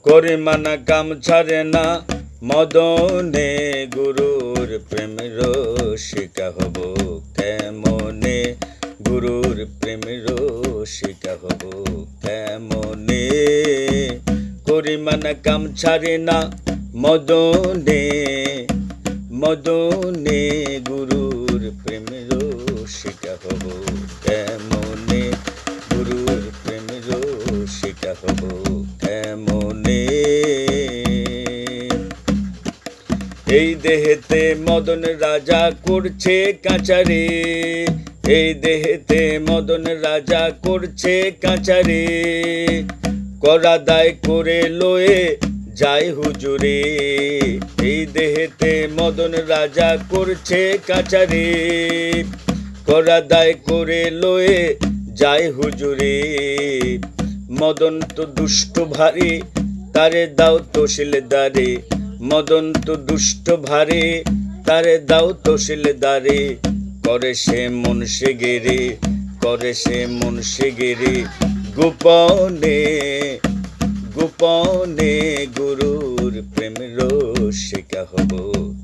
করে মানা কাম ছাড়ে না মদনে, গুরুর প্রেম রসিকা হব কেমনে, গুরুর প্রেম রসিকা হব কেমনে। করে মানা কাম ছাড়ে না মদনে, মদনে গুরুর প্রেম রসিকা হব কেমনে, গুরুর প্রেম রসিকা হব কেমনে। এই দেহেতে মদন রাজা করছে কাচারে, এই দেহেতে মদন রাজা করছে কাচারে, করা দায় করে লয়ে যায় হুজুরে। এই দেহেতে মদন রাজা করছে কাচারে, করা দায় করে লয়ে যায় হুজুরে। মদন তো দুষ্ট ভারী, তারে দাও তহসিলদারে, মদন তো দুষ্ট ভারী, তারে দাও তহসিলদারে। করে সে মুন্সি গিরি, করে সে মুন্সি গিরি, গোপনে গোপনে গুরুর প্রেম রসিকা হব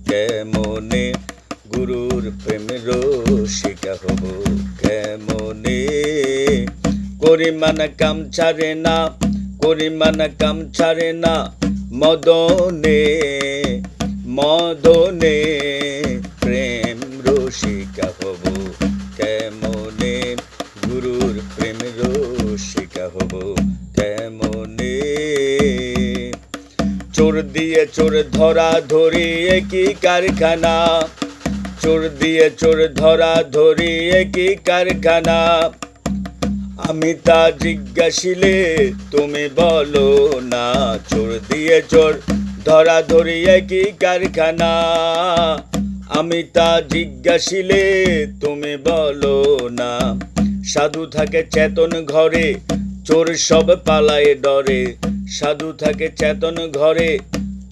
কেমনে, গুরুর প্রেম রসিকা হব কেমনে। করি মানা কাম ছাড়ে না, করি মানা কাম ছাড়ে না মদনে, মদনে প্রেম রসিকা হব কেমনে, গুরুর প্রেম রসিকা হব কেমনে। চোর দিয়ে চোর ধরা ধরি একই কারখানা, চোর দিয়ে চোর ধরা ধরি একই কারখানা। আমি তা জিজ্ঞাসিলে তুমি বলো না, চোর দিয়ে চোর ধরা ধরি একই কারখানা। আমি তা জিজ্ঞাসিলে তুমি বলো না। সাধু থাকে চেতন ঘরে, চোর সব পালায় ডরে, সাধু থাকে চেতন ঘরে,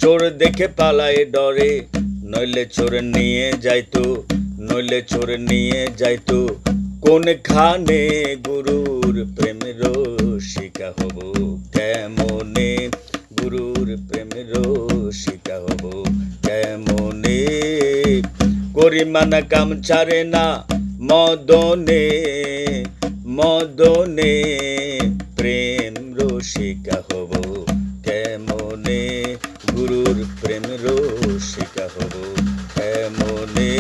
চোর দেখে পালায় ডরে। নইলে চোর নিয়ে যাইতো, নইলে চোর নিয়ে যাইতো কোনখানে, গুরুর প্রেম রসিকা হব কেমনে, গুরুর প্রেম রসিকা হব কেমনে। করি মানা কাম ছাড়ে না মদনে, মদনে প্রেম রসিকা হব কেমনে, গুরুর প্রেম রসিকা হব কেমনে।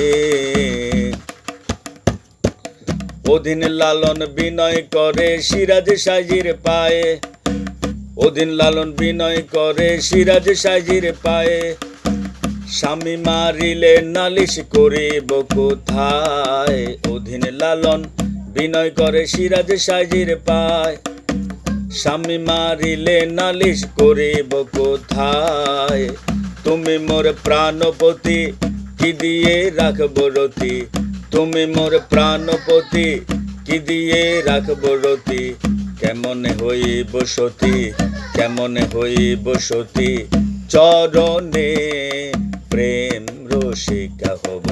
অধীন লালন বিনয় করে সিরাজ সাজির পায়ে, অধীন লালন বিনয় করে সিরাজ সাজির পায়ে। স্বামী মারিলে নালিশ করিব কোথায়, অধীন লালন বিনয় করে সিরাজ সাজির পায়। স্বামী মারিলে নালিশ করিব কোথায়, তুমি মোর প্রাণপতি কি দিয়ে রাখব রতি, তুমি মোর প্রাণপতি কি দিয়ে রাখব রতি। কেমনে হইব সতী, কেমনে হইব সতী, চরণে প্রেম রসিকা হব